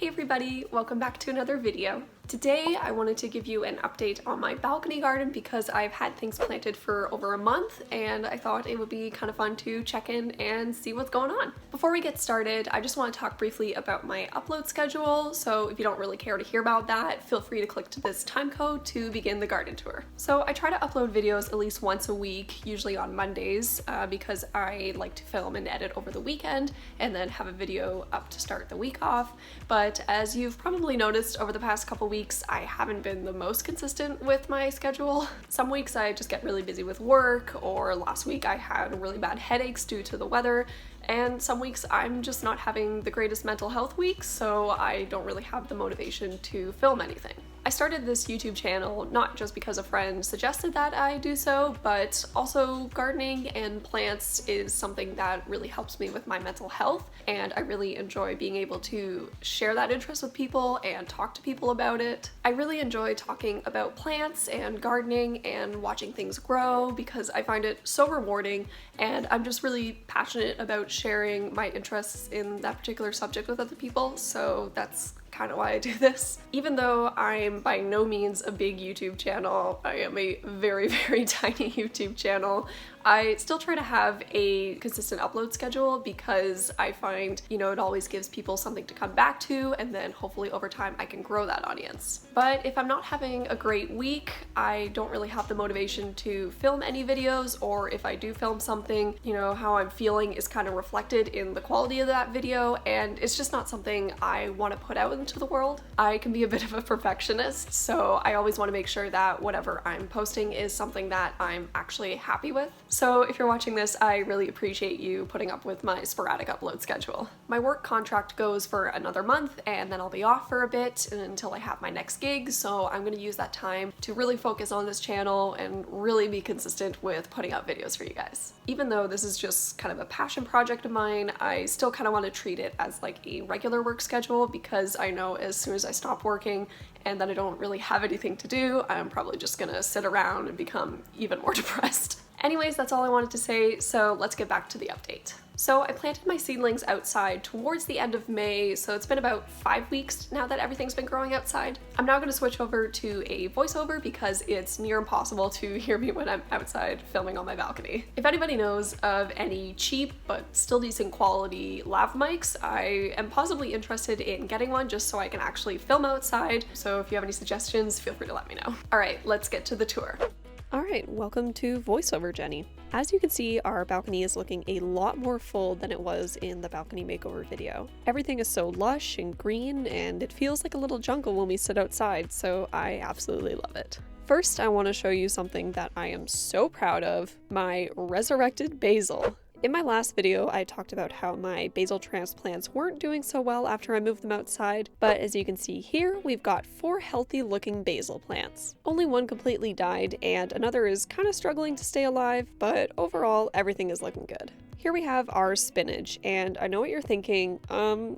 Hey everybody, welcome back to another video. Today I wanted to give you an update on my balcony garden because I've had things planted for over a month and I thought it would be kind of fun to check in and see what's going on. Before we get started, I just want to talk briefly about my upload schedule, so if you don't really care to hear about that, feel free to click to this time code to begin the garden tour. So I try to upload videos at least once a week, usually on Mondays, because I like to film and edit over the weekend and then have a video up to start the week off. But as you've probably noticed over the past couple weeks, I haven't been the most consistent with my schedule. Some weeks I just get really busy with work, or last week I had really bad headaches due to the weather, and some weeks I'm just not having the greatest mental health weeks, so I don't really have the motivation to film anything. I started this YouTube channel not just because a friend suggested that I do so, but also gardening and plants is something that really helps me with my mental health, and I really enjoy being able to share that interest with people and talk to people about it. I really enjoy talking about plants and gardening and watching things grow because I find it so rewarding, and I'm just really passionate about sharing my interests in that particular subject with other people, so that's kind of why I do this. Even though I'm by no means a big YouTube channel, I am a very, very tiny YouTube channel, I still try to have a consistent upload schedule because I find, it always gives people something to come back to, and then hopefully over time I can grow that audience. But if I'm not having a great week, I don't really have the motivation to film any videos, or if I do film something, how I'm feeling is kind of reflected in the quality of that video, and it's just not something I want to put out into the world. I can be a bit of a perfectionist, so I always want to make sure that whatever I'm posting is something that I'm actually happy with. So if you're watching this, I really appreciate you putting up with my sporadic upload schedule. My work contract goes for another month, and then I'll be off for a bit until I have my next gig, so I'm going to use that time to really focus on this channel and really be consistent with putting out videos for you guys. Even though this is just kind of a passion project of mine, I still kind of want to treat it as like a regular work schedule because I know as soon as I stop working and then I don't really have anything to do, I'm probably just gonna sit around and become even more depressed. Anyways, that's all I wanted to say, so let's get back to the update. So I planted my seedlings outside towards the end of May, so it's been about 5 weeks now that everything's been growing outside. I'm now going to switch over to a voiceover because it's near impossible to hear me when I'm outside filming on my balcony. If anybody knows of any cheap but still decent quality lav mics, I am possibly interested in getting one just so I can actually film outside, so if you have any suggestions, feel free to let me know. Alright, let's get to the tour. Alright, welcome to voiceover Jenny. As you can see, our balcony is looking a lot more full than it was in the balcony makeover video. Everything is so lush and green, and it feels like a little jungle when we sit outside, so I absolutely love it. First, I want to show you something that I am so proud of, my Resurrected Basil. In my last video, I talked about how my basil transplants weren't doing so well after I moved them outside, but as you can see here, we've got 4 healthy looking basil plants. Only one completely died, and another is kind of struggling to stay alive, but overall, everything is looking good. Here we have our spinach, and I know what you're thinking,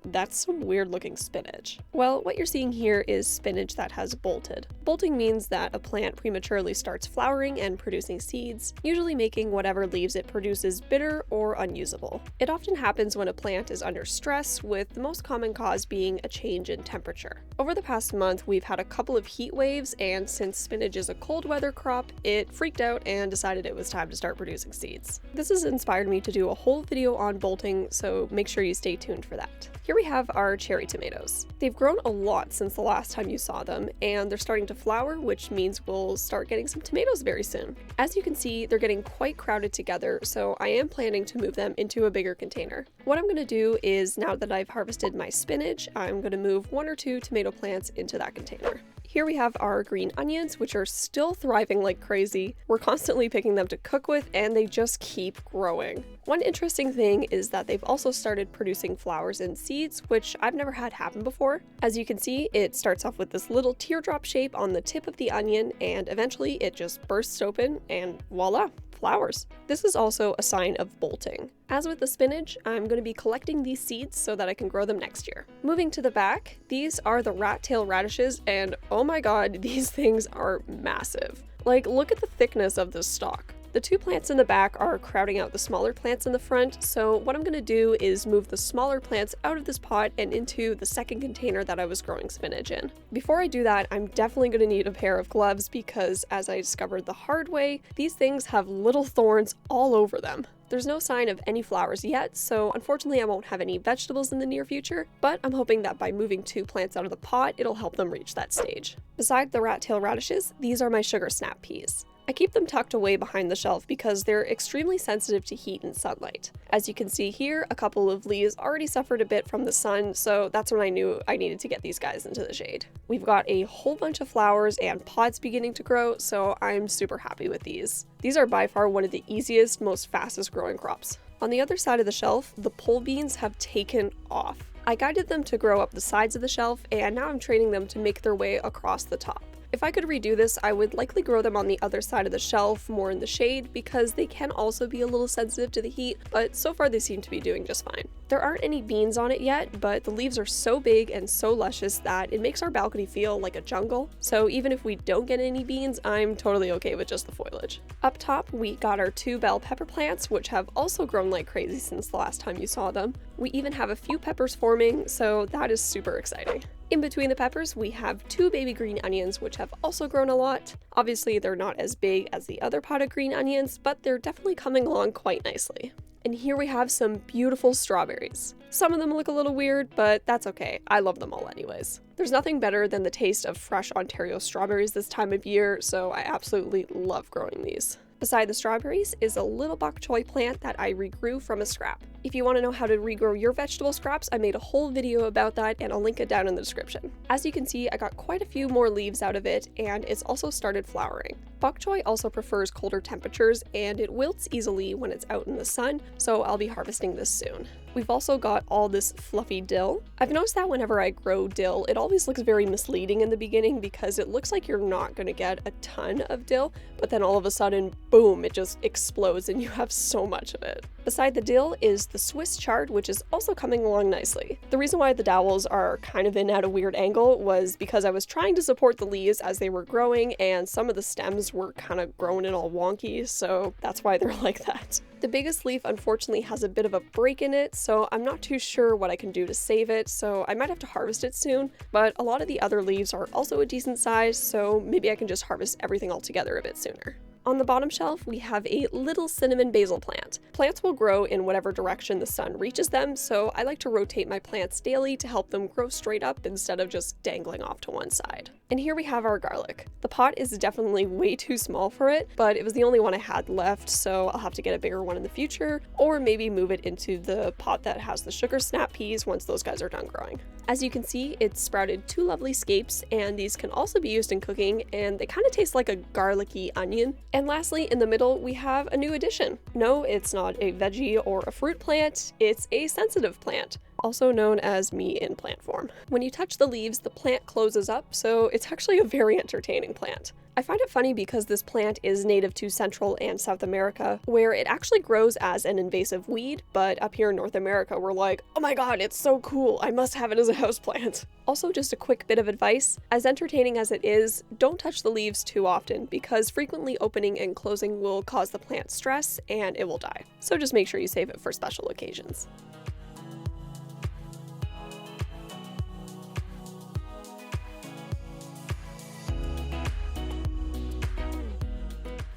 that's some weird looking spinach. Well, what you're seeing here is spinach that has bolted. Bolting means that a plant prematurely starts flowering and producing seeds, usually making whatever leaves it produces bitter or unusable. It often happens when a plant is under stress, with the most common cause being a change in temperature. Over the past month, we've had a couple of heat waves, and since spinach is a cold weather crop, it freaked out and decided it was time to start producing seeds. This has inspired me to do a whole video on bolting, so make sure you stay tuned for that. Here we have our cherry tomatoes. They've grown a lot since the last time you saw them, and they're starting to flower, which means we'll start getting some tomatoes very soon. As you can see, they're getting quite crowded together, so I am planning to move them into a bigger container. What I'm going to do is, now that I've harvested my spinach, I'm going to move 1 or 2 tomato plants into that container. Here we have our green onions, which are still thriving like crazy. We're constantly picking them to cook with, and they just keep growing. One interesting thing is that they've also started producing flowers and seeds, which I've never had happen before. As you can see, it starts off with this little teardrop shape on the tip of the onion, and eventually it just bursts open, and voila, flowers. This is also a sign of bolting. As with the spinach, I'm going to be collecting these seeds so that I can grow them next year. Moving to the back, these are the tail radishes, and oh my god, these things are massive. Like, look at the thickness of this stalk. The two plants in the back are crowding out the smaller plants in the front, so what I'm going to do is move the smaller plants out of this pot and into the second container that I was growing spinach in. Before I do that, I'm definitely going to need a pair of gloves because, as I discovered the hard way, these things have little thorns all over them. There's no sign of any flowers yet, so unfortunately I won't have any vegetables in the near future, but I'm hoping that by moving two plants out of the pot, it'll help them reach that stage. Beside the tail radishes, these are my sugar snap peas. I keep them tucked away behind the shelf because they're extremely sensitive to heat and sunlight. As you can see here, a couple of leaves already suffered a bit from the sun, so that's when I knew I needed to get these guys into the shade. We've got a whole bunch of flowers and pods beginning to grow, so I'm super happy with these. These are by far one of the easiest, most fastest growing crops. On the other side of the shelf, the pole beans have taken off. I guided them to grow up the sides of the shelf, and now I'm training them to make their way across the top. If I could redo this, I would likely grow them on the other side of the shelf, more in the shade, because they can also be a little sensitive to the heat, but so far they seem to be doing just fine. There aren't any beans on it yet, but the leaves are so big and so luscious that it makes our balcony feel like a jungle, so even if we don't get any beans, I'm totally okay with just the foliage. Up top, we got our two bell pepper plants, which have also grown like crazy since the last time you saw them. We even have a few peppers forming, so that is super exciting. In between the peppers, we have two baby green onions, which have also grown a lot. Obviously, they're not as big as the other pot of green onions, but they're definitely coming along quite nicely. And here we have some beautiful strawberries. Some of them look a little weird, but that's okay. I love them all anyways. There's nothing better than the taste of fresh Ontario strawberries this time of year, so I absolutely love growing these. Beside the strawberries is a little bok choy plant that I regrew from a scrap. If you want to know how to regrow your vegetable scraps, I made a whole video about that and I'll link it down in the description. As you can see, I got quite a few more leaves out of it and it's also started flowering. Bok choy also prefers colder temperatures and it wilts easily when it's out in the sun, so I'll be harvesting this soon. We've also got all this fluffy dill. I've noticed that whenever I grow dill, it always looks very misleading in the beginning because it looks like you're not going to get a ton of dill, but then all of a sudden, boom, it just explodes and you have so much of it. Beside the dill is the Swiss chard, which is also coming along nicely. The reason why the dowels are kind of in at a weird angle was because I was trying to support the leaves as they were growing and some of the stems were kind of growing in all wonky, so that's why they're like that. The biggest leaf unfortunately has a bit of a break in it, so I'm not too sure what I can do to save it, so I might have to harvest it soon, but a lot of the other leaves are also a decent size, so maybe I can just harvest everything all together a bit sooner. On the bottom shelf, we have a little cinnamon basil plant. Plants will grow in whatever direction the sun reaches them, so I like to rotate my plants daily to help them grow straight up instead of just dangling off to one side. And here we have our garlic. The pot is definitely way too small for it, but it was the only one I had left, so I'll have to get a bigger one in the future, or maybe move it into the pot that has the sugar snap peas once those guys are done growing. As you can see, it's sprouted two lovely scapes, and these can also be used in cooking, and they kind of taste like a garlicky onion. And lastly, in the middle, we have a new addition. No, it's not a veggie or a fruit plant, it's a sensitive plant, also known as me in plant form. When you touch the leaves, the plant closes up, so it's actually a very entertaining plant. I find it funny because this plant is native to Central and South America, where it actually grows as an invasive weed, but up here in North America, we're like, oh my god, it's so cool, I must have it as a houseplant. Also, just a quick bit of advice, as entertaining as it is, don't touch the leaves too often, because frequently opening and closing will cause the plant stress and it will die. So just make sure you save it for special occasions.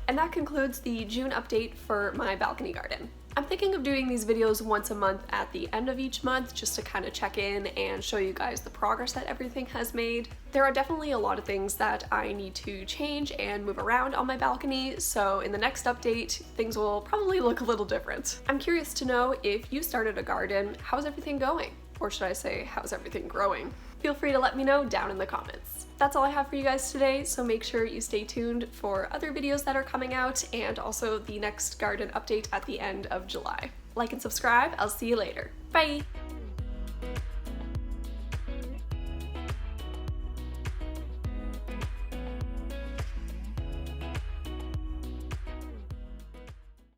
And that concludes the June update for my balcony garden. I'm thinking of doing these videos once a month at the end of each month just to kind of check in and show you guys the progress that everything has made. There are definitely a lot of things that I need to change and move around on my balcony, so in the next update, things will probably look a little different. I'm curious to know if you started a garden, how's everything going? Or should I say, how's everything growing? Feel free to let me know down in the comments. That's all I have for you guys today, so make sure you stay tuned for other videos that are coming out and also the next garden update at the end of July. Like and subscribe, I'll see you later. Bye!